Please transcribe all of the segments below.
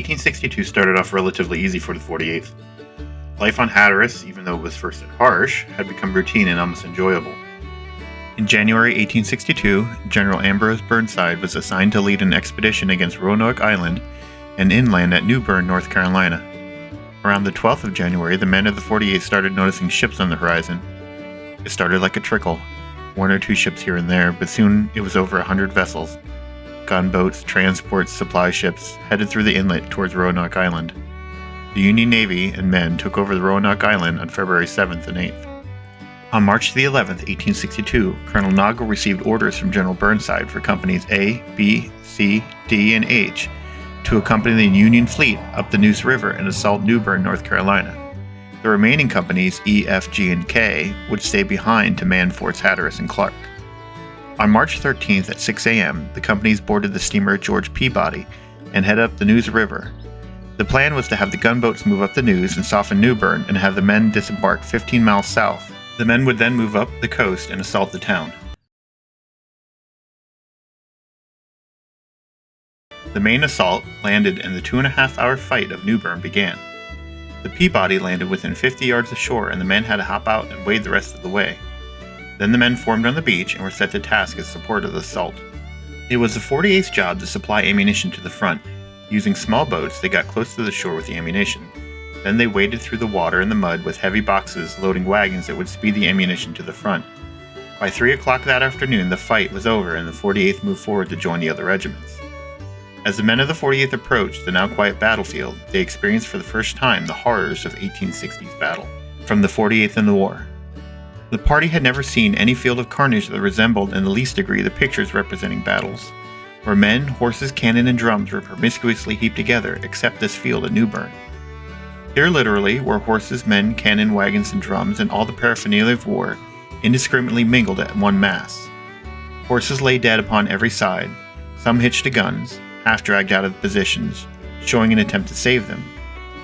1862 started off relatively easy for the 48th. Life on Hatteras, even though it was first harsh, had become routine and almost enjoyable. In January 1862, General Ambrose Burnside was assigned to lead an expedition against Roanoke Island and inland at New Bern, North Carolina. Around the 12th of January, the men of the 48th started noticing ships on the horizon. It started like a trickle, one or two ships here and there, but soon it was over 100 vessels. Gunboats, transports, supply ships headed through the inlet towards Roanoke Island. The Union Navy and men took over the Roanoke Island on February 7th and 8th. On March the 11th, 1862, Colonel Nagle received orders from General Burnside for companies A, B, C, D, and H to accompany the Union fleet up the Neuse River and assault New Bern, North Carolina. The remaining companies, E, F, G, and K, would stay behind to man Forts Hatteras and Clark. On March 13th at 6 a.m., the companies boarded the steamer George Peabody and head up the Neuse River. The plan was to have the gunboats move up the Neuse and soften New Bern and have the men disembark 15 miles south. The men would then move up the coast and assault the town. The main assault landed and the 2.5-hour fight of New Bern began. The Peabody landed within 50 yards of shore and the men had to hop out and wade the rest of the way. Then the men formed on the beach and were set to task in support of the assault. It was the 48th's job to supply ammunition to the front. Using small boats, they got close to the shore with the ammunition. Then they waded through the water and the mud with heavy boxes loading wagons that would speed the ammunition to the front. By 3 o'clock that afternoon, the fight was over and the 48th moved forward to join the other regiments. As the men of the 48th approached the now quiet battlefield, they experienced for the first time the horrors of 1860's battle. From the 48th in the war. The party had never seen any field of carnage that resembled in the least degree the pictures representing battles, where men, horses, cannon, and drums were promiscuously heaped together, except this field at New Bern. Here literally were horses, men, cannon, wagons, and drums, and all the paraphernalia of war, indiscriminately mingled at one mass. Horses lay dead upon every side, some hitched to guns, half dragged out of positions, showing an attempt to save them,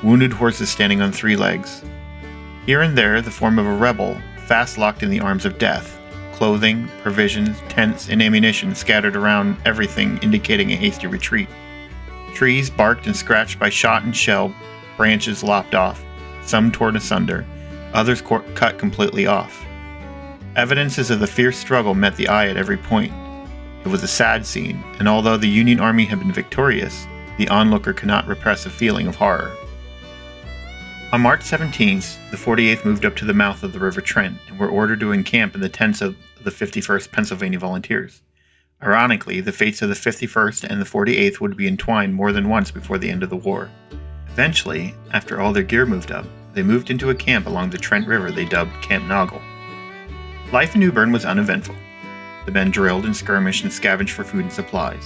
wounded horses standing on 3 legs. Here and there the form of a rebel, fast locked in the arms of death, clothing, provisions, tents, and ammunition scattered around everything indicating a hasty retreat. Trees barked and scratched by shot and shell, branches lopped off, some torn asunder, others cut completely off. Evidences of the fierce struggle met the eye at every point. It was a sad scene, and although the Union Army had been victorious, the onlooker could not repress a feeling of horror. On March 17th, the 48th moved up to the mouth of the River Trent and were ordered to encamp in the tents of the 51st Pennsylvania Volunteers. Ironically, the fates of the 51st and the 48th would be entwined more than once before the end of the war. Eventually, after all their gear moved up, they moved into a camp along the Trent River they dubbed Camp Nagle. Life in New Bern was uneventful. The men drilled and skirmished and scavenged for food and supplies.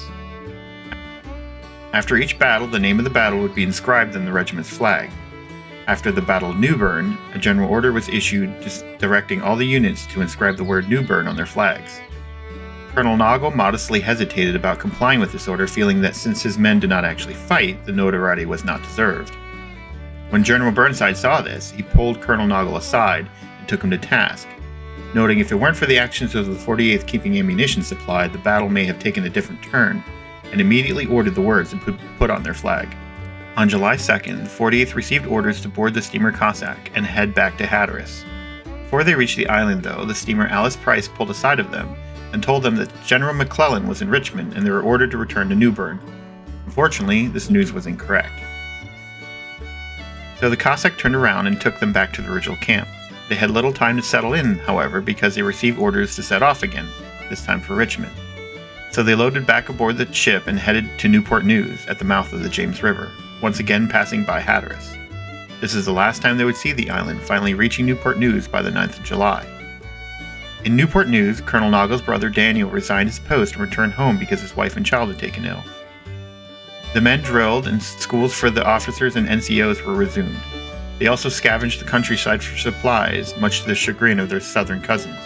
After each battle, the name of the battle would be inscribed on the regiment's flag. After the Battle of New Bern, a general order was issued directing all the units to inscribe the word New Bern on their flags. Colonel Nagle modestly hesitated about complying with this order, feeling that since his men did not actually fight, the notoriety was not deserved. When General Burnside saw this, he pulled Colonel Nagle aside and took him to task, noting if it weren't for the actions of the 48th keeping ammunition supplied, the battle may have taken a different turn, and immediately ordered the words and put on their flag. On July 2nd, the 48th received orders to board the steamer Cossack and head back to Hatteras. Before they reached the island, though, the steamer Alice Price pulled aside of them and told them that General McClellan was in Richmond and they were ordered to return to New Bern. Unfortunately, this news was incorrect. So the Cossack turned around and took them back to the original camp. They had little time to settle in, however, because they received orders to set off again, this time for Richmond. So they loaded back aboard the ship and headed to Newport News at the mouth of the James River, once again passing by Hatteras. This is the last time they would see the island, finally reaching Newport News by the 9th of July. In Newport News, Colonel Nagle's brother Daniel resigned his post and returned home because his wife and child had taken ill. The men drilled and schools for the officers and NCOs were resumed. They also scavenged the countryside for supplies, much to the chagrin of their southern cousins.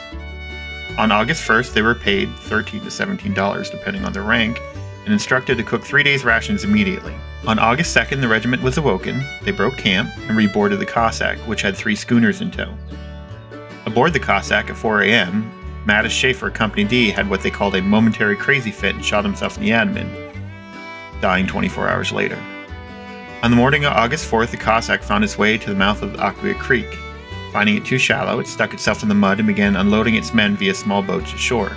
On August 1st, they were paid $13 to $17, depending on their rank, and instructed to cook 3 days' rations immediately. On August 2nd, the regiment was awoken, they broke camp, and reboarded the Cossack, which had 3 schooners in tow. Aboard the Cossack at 4 a.m., Mattis Schaefer, Company D, had what they called a momentary crazy fit and shot himself in the abdomen, dying 24 hours later. On the morning of August 4th, the Cossack found its way to the mouth of the Aquia Creek. Finding it too shallow, it stuck itself in the mud and began unloading its men via small boats ashore.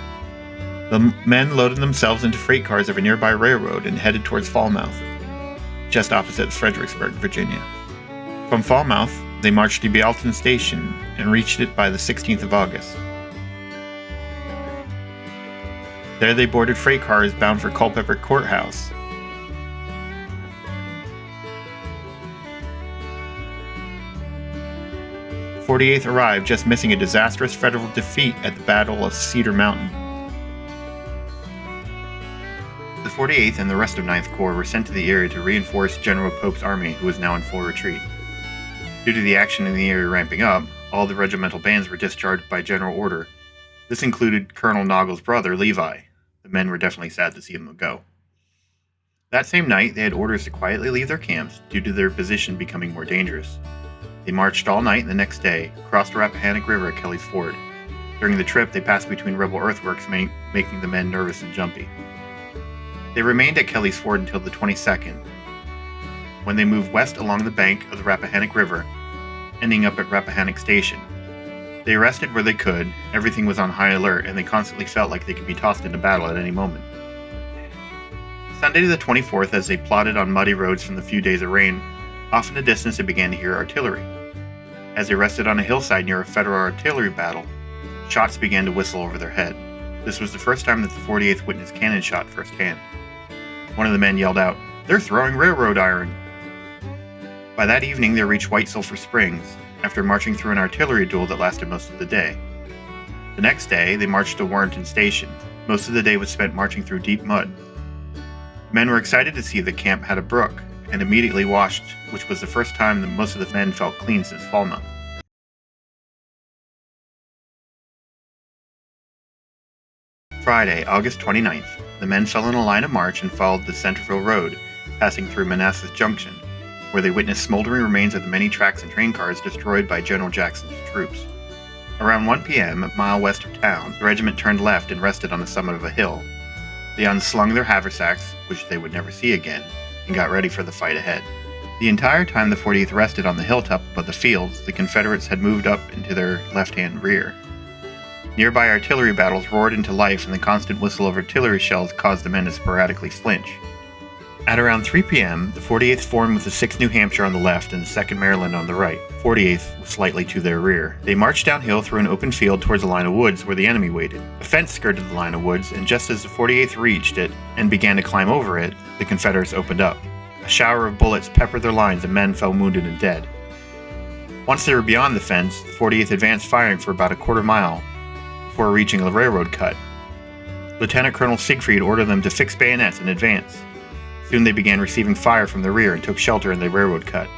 The men loaded themselves into freight cars of a nearby railroad and headed towards Falmouth, just opposite Fredericksburg, Virginia. From Falmouth, they marched to Bealton Station and reached it by the 16th of August. There they boarded freight cars bound for Culpeper Courthouse. The 48th arrived, just missing a disastrous Federal defeat at the Battle of Cedar Mountain. The 48th and the rest of 9th Corps were sent to the area to reinforce General Pope's army, who was now in full retreat. Due to the action in the area ramping up, all the regimental bands were discharged by general order. This included Colonel Naugle's brother, Levi. The men were definitely sad to see him go. That same night, they had orders to quietly leave their camps due to their position becoming more dangerous. They marched all night and the next day, crossed the Rappahannock River at Kelly's Ford. During the trip, they passed between rebel earthworks, making the men nervous and jumpy. They remained at Kelly's Ford until the 22nd, when they moved west along the bank of the Rappahannock River, ending up at Rappahannock Station. They rested where they could, everything was on high alert, and they constantly felt like they could be tossed into battle at any moment. Sunday the 24th, as they plodded on muddy roads from the few days of rain, off in the distance they began to hear artillery. As they rested on a hillside near a Federal artillery battle, shots began to whistle over their head. This was the first time that the 48th witnessed cannon shot firsthand. One of the men yelled out, "They're throwing railroad iron!" By that evening, they reached White Sulphur Springs, after marching through an artillery duel that lasted most of the day. The next day, they marched to Warrenton Station. Most of the day was spent marching through deep mud. Men were excited to see the camp had a brook, and immediately washed, which was the first time that most of the men felt clean since Falmouth. Friday, August 29th, the men fell in a line of march and followed the Centerville Road, passing through Manassas Junction, where they witnessed smoldering remains of the many tracks and train cars destroyed by General Jackson's troops. Around 1 p.m., a mile west of town, the regiment turned left and rested on the summit of a hill. They unslung their haversacks, which they would never see again, and got ready for the fight ahead. The entire time the 48th rested on the hilltop above the fields, the Confederates had moved up into their left-hand rear. Nearby artillery battles roared into life, and the constant whistle of artillery shells caused the men to sporadically flinch. At around 3 p.m., the 48th formed with the 6th New Hampshire on the left and the 2nd Maryland on the right. 48th was slightly to their rear. They marched downhill through an open field towards a line of woods where the enemy waited. A fence skirted the line of woods, and just as the 48th reached it and began to climb over it, the Confederates opened up. A shower of bullets peppered their lines, and men fell wounded and dead. Once they were beyond the fence, the 48th advanced firing for about a quarter mile before reaching the railroad cut. Lieutenant Colonel Siegfried ordered them to fix bayonets and advance. Soon they began receiving fire from the rear and took shelter in the railroad cut.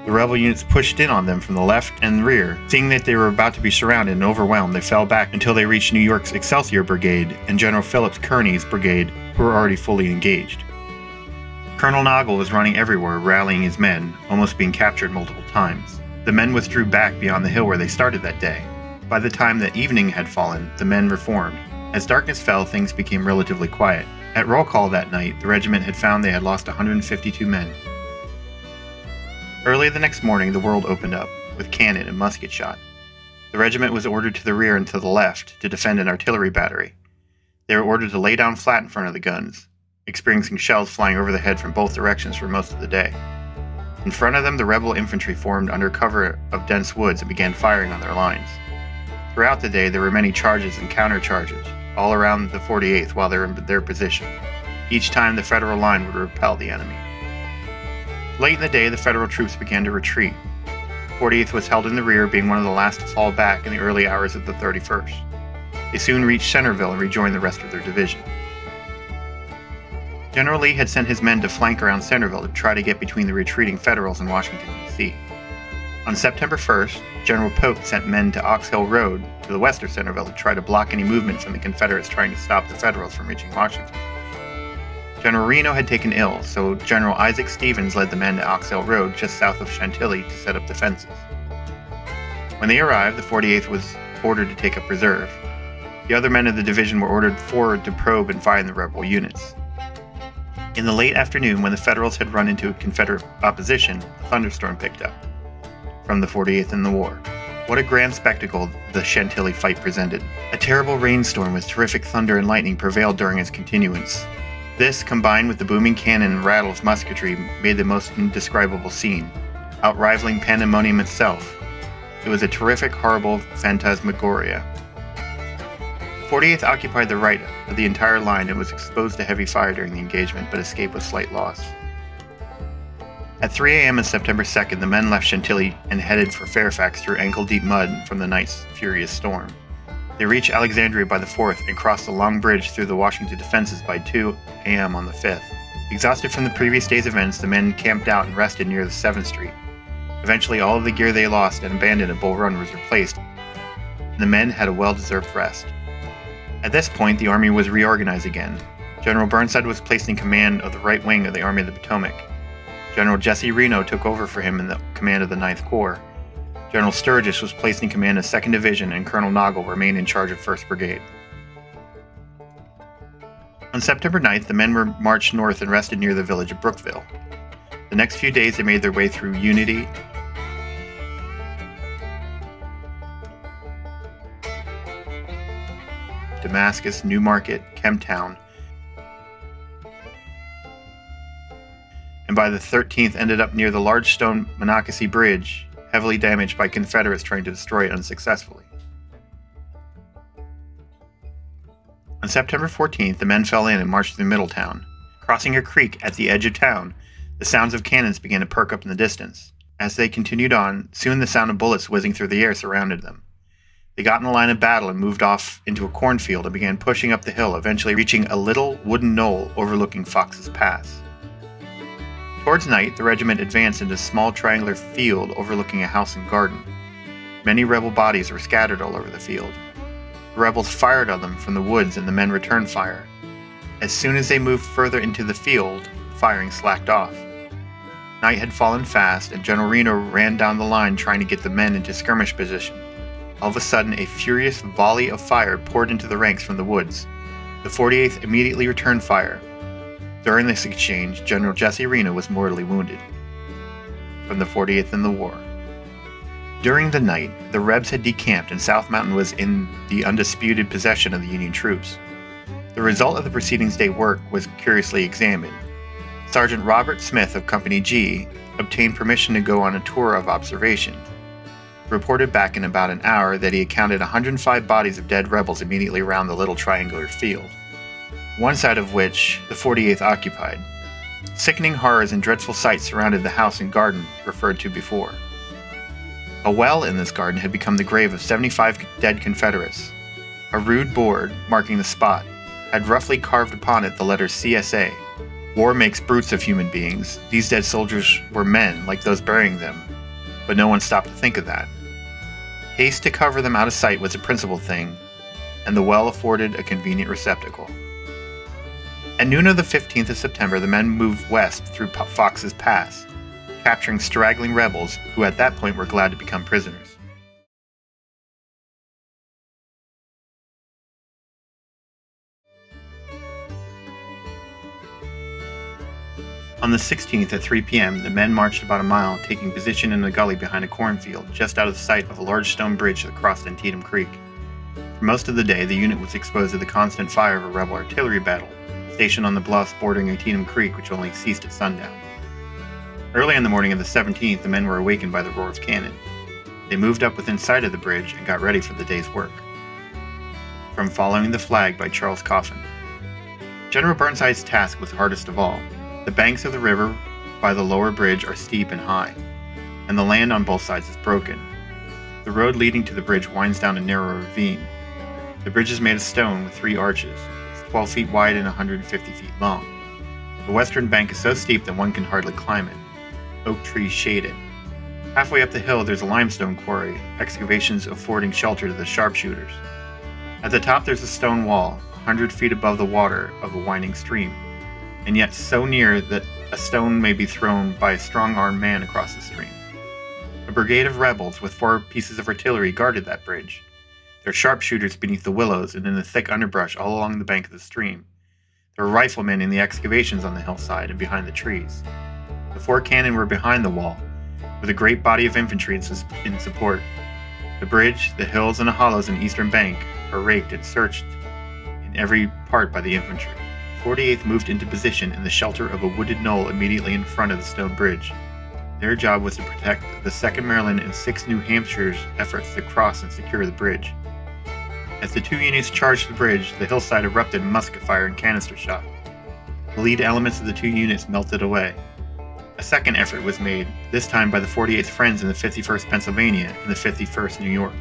The rebel units pushed in on them from the left and rear. Seeing that they were about to be surrounded and overwhelmed, they fell back until they reached New York's Excelsior Brigade and General Phillips Kearny's brigade, who were already fully engaged. Colonel Nagle was running everywhere, rallying his men, almost being captured multiple times. The men withdrew back beyond the hill where they started that day. By the time that evening had fallen, the men reformed. As darkness fell, things became relatively quiet. At roll call that night, the regiment had found they had lost 152 men. Early the next morning, the world opened up, with cannon and musket shot. The regiment was ordered to the rear and to the left to defend an artillery battery. They were ordered to lay down flat in front of the guns, experiencing shells flying over the head from both directions for most of the day. In front of them, the rebel infantry formed under cover of dense woods and began firing on their lines. Throughout the day, there were many charges and countercharges, all around the 48th while they were in their position. Each time the Federal line would repel the enemy. Late in the day, the Federal troops began to retreat. The 48th was held in the rear, being one of the last to fall back in the early hours of the 31st. They soon reached Centerville and rejoined the rest of their division. General Lee had sent his men to flank around Centerville to try to get between the retreating Federals and Washington, D.C. On September 1st, General Pope sent men to Ox Hill Road to the west of Centerville to try to block any movement from the Confederates trying to stop the Federals from reaching Washington. General Reno had taken ill, so General Isaac Stevens led the men to Ox Hill Road just south of Chantilly to set up defenses. When they arrived, the 48th was ordered to take up reserve. The other men of the division were ordered forward to probe and find the rebel units. In the late afternoon, when the Federals had run into Confederate opposition, a thunderstorm picked up from the 48th in the war. What a grand spectacle the Chantilly fight presented. A terrible rainstorm with terrific thunder and lightning prevailed during its continuance. This, combined with the booming cannon and rattle of musketry, made the most indescribable scene, outrivaling pandemonium itself. It was a terrific, horrible phantasmagoria. The 48th occupied the right of the entire line and was exposed to heavy fire during the engagement, but escaped with slight loss. At 3 a.m. on September 2nd, the men left Chantilly and headed for Fairfax through ankle-deep mud from the night's furious storm. They reached Alexandria by the 4th and crossed the long bridge through the Washington defenses by 2 a.m. on the 5th. Exhausted from the previous day's events, the men camped out and rested near the 7th Street. Eventually, all of the gear they lost and abandoned at Bull Run was replaced, and the men had a well-deserved rest. At this point, the Army was reorganized again. General Burnside was placed in command of the right wing of the Army of the Potomac. General Jesse Reno took over for him in the command of the 9th Corps. General Sturgis was placed in command of 2nd Division, and Colonel Noggle remained in charge of 1st Brigade. On September 9th, the men were marched north and rested near the village of Brookville. The next few days they made their way through Unity, Damascus, Newmarket, Kemptown, and by the 13th ended up near the large stone Monocacy Bridge, heavily damaged by Confederates trying to destroy it unsuccessfully. On September 14th, the men fell in and marched through Middletown. Crossing a creek at the edge of town, the sounds of cannons began to perk up in the distance. As they continued on, soon the sound of bullets whizzing through the air surrounded them. They got in a line of battle and moved off into a cornfield and began pushing up the hill, eventually reaching a little wooden knoll overlooking Fox's Pass. Towards night, the regiment advanced into a small triangular field overlooking a house and garden. Many rebel bodies were scattered all over the field. The rebels fired on them from the woods and the men returned fire. As soon as they moved further into the field, firing slacked off. Night had fallen fast and General Reno ran down the line trying to get the men into skirmish position. All of a sudden, a furious volley of fire poured into the ranks from the woods. The 48th immediately returned fire. During this exchange, General Jesse Reno was mortally wounded. From the 48th in the war. During the night, the Rebs had decamped and South Mountain was in the undisputed possession of the Union troops. The result of the preceding day's work was curiously examined. Sergeant Robert Smith of Company G obtained permission to go on a tour of observation. Reported back in about an hour that he had counted 105 bodies of dead rebels immediately around the little triangular field, one side of which the 48th occupied. Sickening horrors and dreadful sights surrounded the house and garden referred to before. A well in this garden had become the grave of 75 dead Confederates. A rude board, marking the spot, had roughly carved upon it the letters CSA. War makes brutes of human beings. These dead soldiers were men, like those burying them, but no one stopped to think of that. Haste to cover them out of sight was the principal thing, and the well afforded a convenient receptacle. At noon of the 15th of September, the men moved west through Fox's Pass, capturing straggling rebels who at that point were glad to become prisoners. On the 16th at 3 p.m., the men marched about a mile, taking position in a gully behind a cornfield, just out of sight of a large stone bridge that crossed Antietam Creek. For most of the day, the unit was exposed to the constant fire of a rebel artillery battle, stationed on the bluffs bordering Antietam Creek, which only ceased at sundown. Early on the morning of the 17th, the men were awakened by the roar of cannon. They moved up within sight of the bridge and got ready for the day's work. From Following the Flag by Charles Coffin. General Burnside's task was hardest of all. The banks of the river by the lower bridge are steep and high, and the land on both sides is broken. The road leading to the bridge winds down a narrow ravine. The bridge is made of stone with 3 arches. It's 12 feet wide and 150 feet long. The western bank is so steep that one can hardly climb it. Oak trees shade it. Halfway up the hill there's a limestone quarry, excavations affording shelter to the sharpshooters. At the top there's a stone wall, 100 feet above the water of a winding stream, and yet so near that a stone may be thrown by a strong-armed man across the stream. A brigade of rebels with 4 pieces of artillery guarded that bridge. There are sharpshooters beneath the willows and in the thick underbrush all along the bank of the stream. There were riflemen in the excavations on the hillside and behind the trees. The 4 cannon were behind the wall, with a great body of infantry in support. The bridge, the hills, and the hollows in the eastern bank are raked and searched in every part by the infantry. The 48th moved into position in the shelter of a wooded knoll immediately in front of the stone bridge. Their job was to protect the 2nd Maryland and 6th New Hampshire's efforts to cross and secure the bridge. As the 2 units charged the bridge, the hillside erupted in musket fire and canister shot. The lead elements of the 2 units melted away. A second effort was made, this time by the 48th Friends in the 51st Pennsylvania and the 51st New York.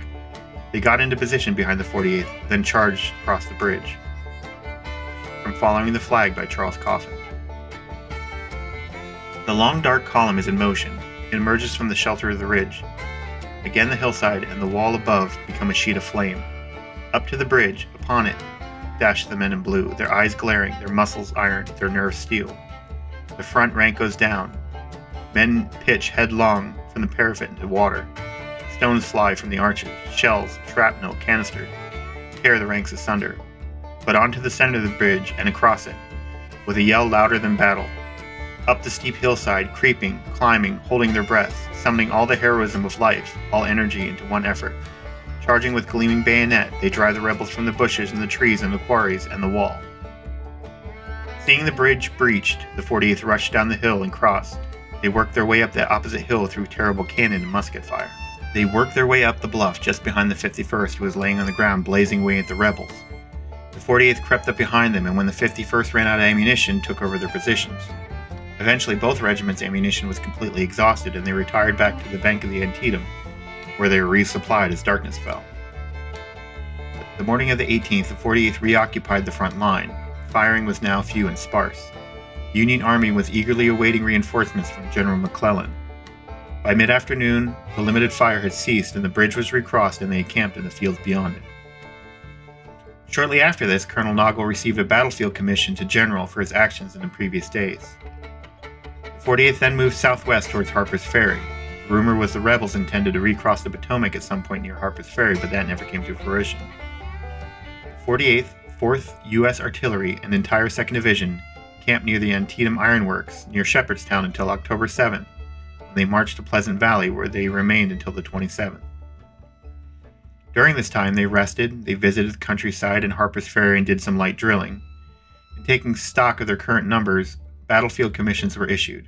They got into position behind the 48th, then charged across the bridge. From Following the Flag by Charles Coffin. The long dark column is in motion. It emerges from the shelter of the ridge. Again the hillside and the wall above become a sheet of flame. Up to the bridge, upon it, dash the men in blue, their eyes glaring, their muscles iron, their nerves steel. The front rank goes down. Men pitch headlong from the parapet into water. Stones fly from the arches. Shells, shrapnel, canister tear the ranks asunder. But onto the center of the bridge and across it, with a yell louder than battle. Up the steep hillside, creeping, climbing, holding their breaths, summoning all the heroism of life, all energy into one effort. Charging with gleaming bayonet, they drive the rebels from the bushes and the trees and the quarries and the wall. Seeing the bridge breached, the 48th rushed down the hill and crossed. They worked their way up the opposite hill through terrible cannon and musket fire. They worked their way up the bluff just behind the 51st, who was laying on the ground blazing away at the rebels. The 48th crept up behind them, and when the 51st ran out of ammunition, took over their positions. Eventually, both regiments' ammunition was completely exhausted, and they retired back to the bank of the Antietam, where they were resupplied as darkness fell. The morning of the 18th, the 48th reoccupied the front line. Firing was now few and sparse. The Union Army was eagerly awaiting reinforcements from General McClellan. By mid-afternoon, the limited fire had ceased and the bridge was recrossed, and they encamped in the fields beyond it. Shortly after this, Colonel Nagle received a battlefield commission to general for his actions in the previous days. The 48th then moved southwest towards Harper's Ferry. The rumor was the rebels intended to recross the Potomac at some point near Harper's Ferry, but that never came to fruition. The 48th, 4th U.S. Artillery, and entire 2nd Division camped near the Antietam Iron Works near Shepherdstown until October 7th, when they marched to Pleasant Valley, where they remained until the 27th. During this time, they rested, they visited the countryside and Harper's Ferry and did some light drilling. In taking stock of their current numbers, battlefield commissions were issued.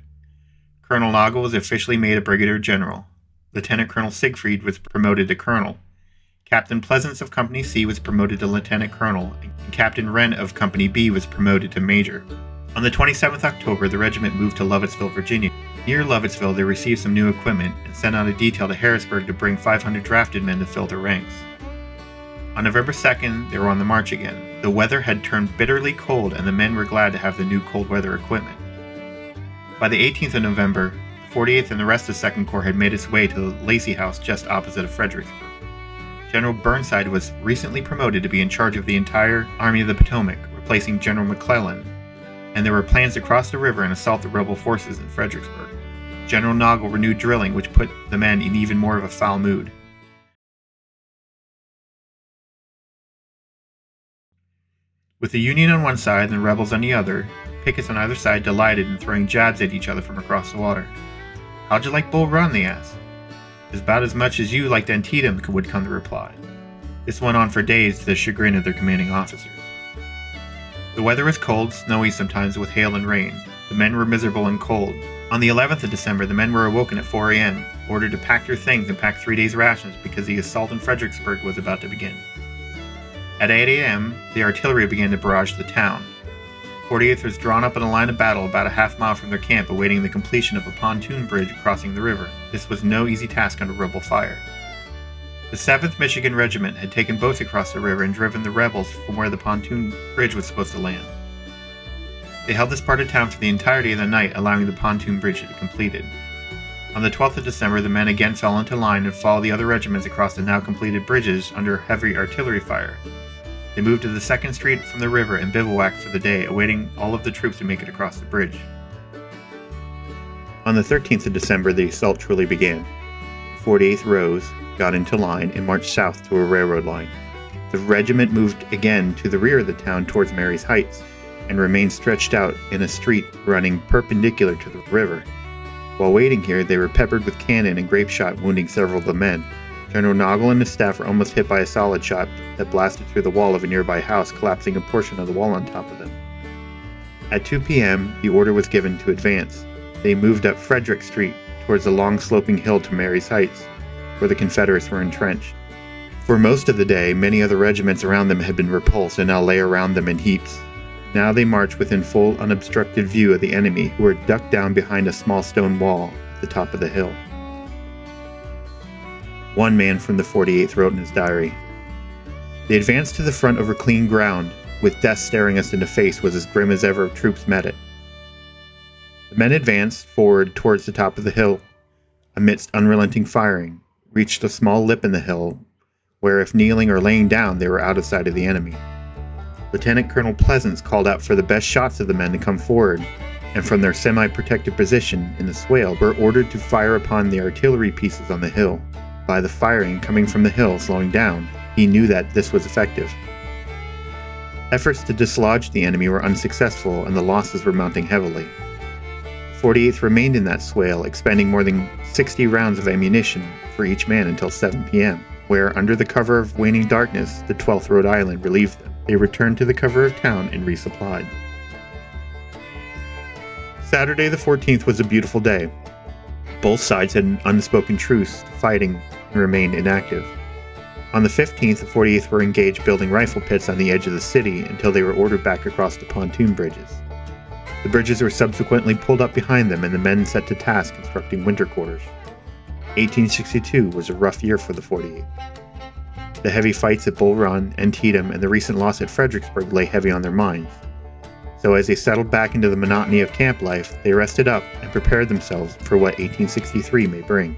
Colonel Nagle was officially made a brigadier general. Lieutenant Colonel Siegfried was promoted to colonel. Captain Pleasance of Company C was promoted to lieutenant colonel, and Captain Wren of Company B was promoted to major. On the 27th October, the regiment moved to Lovettsville, Virginia. Near Lovettsville, they received some new equipment and sent out a detail to Harrisburg to bring 500 drafted men to fill their ranks. On November 2nd, they were on the march again. The weather had turned bitterly cold, and the men were glad to have the new cold weather equipment. By the 18th of November, the 48th and the rest of 2nd Corps had made its way to the Lacey House just opposite of Fredericksburg. General Burnside was recently promoted to be in charge of the entire Army of the Potomac, replacing General McClellan, and there were plans to cross the river and assault the rebel forces in Fredericksburg. General Nagle renewed drilling, which put the men in even more of a foul mood. With the Union on one side and the rebels on the other, pickets on either side delighted in throwing jabs at each other from across the water. "How'd you like Bull Run?" they asked. "It's about as much as you liked Antietam," would come the reply. This went on for days to the chagrin of their commanding officers. The weather was cold, snowy sometimes with hail and rain. The men were miserable and cold. On the 11th of December, the men were awoken at 4 a.m., ordered to pack their things and pack 3 days' rations because the assault on Fredericksburg was about to begin. At 8 a.m., the artillery began to barrage the town. 48th was drawn up in a line of battle about a half mile from their camp, awaiting the completion of a pontoon bridge crossing the river. This was no easy task under rebel fire. The 7th Michigan Regiment had taken boats across the river and driven the rebels from where the pontoon bridge was supposed to land. They held this part of town for the entirety of the night, allowing the pontoon bridge to be completed. On the 12th of December, the men again fell into line and followed the other regiments across the now completed bridges under heavy artillery fire. They moved to the 2nd Street from the river and bivouacked for the day, awaiting all of the troops to make it across the bridge. On the 13th of December, the assault truly began. The 48th rose, got into line, and marched south to a railroad line. The regiment moved again to the rear of the town towards Mary's Heights. and remained stretched out in a street running perpendicular to the river. While waiting here, they were peppered with cannon and grape shot, wounding several of the men. General Noggle and his staff were almost hit by a solid shot that blasted through the wall of a nearby house, collapsing a portion of the wall on top of them. At 2 p.m., the order was given to advance. They moved up Frederick Street towards the long sloping hill to Mary's Heights, where the Confederates were entrenched. For most of the day, many other regiments around them had been repulsed and now lay around them in heaps. Now they marched within full unobstructed view of the enemy, who were ducked down behind a small stone wall at the top of the hill. One man from the 48th wrote in his diary, "The advance to the front over clean ground, with death staring us in the face, was as grim as ever troops met it. The men advanced forward towards the top of the hill, amidst unrelenting firing, reached a small lip in the hill, where if kneeling or laying down, they were out of sight of the enemy. Lieutenant Colonel Pleasance called out for the best shots of the men to come forward, and from their semi-protected position in the swale were ordered to fire upon the artillery pieces on the hill. By the firing coming from the hill slowing down, he knew that this was effective. Efforts to dislodge the enemy were unsuccessful, and the losses were mounting heavily. The 48th remained in that swale, expending more than 60 rounds of ammunition for each man until 7 p.m., where, under the cover of waning darkness, the 12th Rhode Island relieved them. They returned to the cover of town and resupplied." Saturday the 14th was a beautiful day. Both sides had an unspoken truce to fighting and remained inactive. On the 15th, the 48th were engaged building rifle pits on the edge of the city until they were ordered back across the pontoon bridges. The bridges were subsequently pulled up behind them and the men set to task constructing winter quarters. 1862 was a rough year for the 48th. The heavy fights at Bull Run, Antietam, and the recent loss at Fredericksburg lay heavy on their minds. So as they settled back into the monotony of camp life, they rested up and prepared themselves for what 1863 may bring.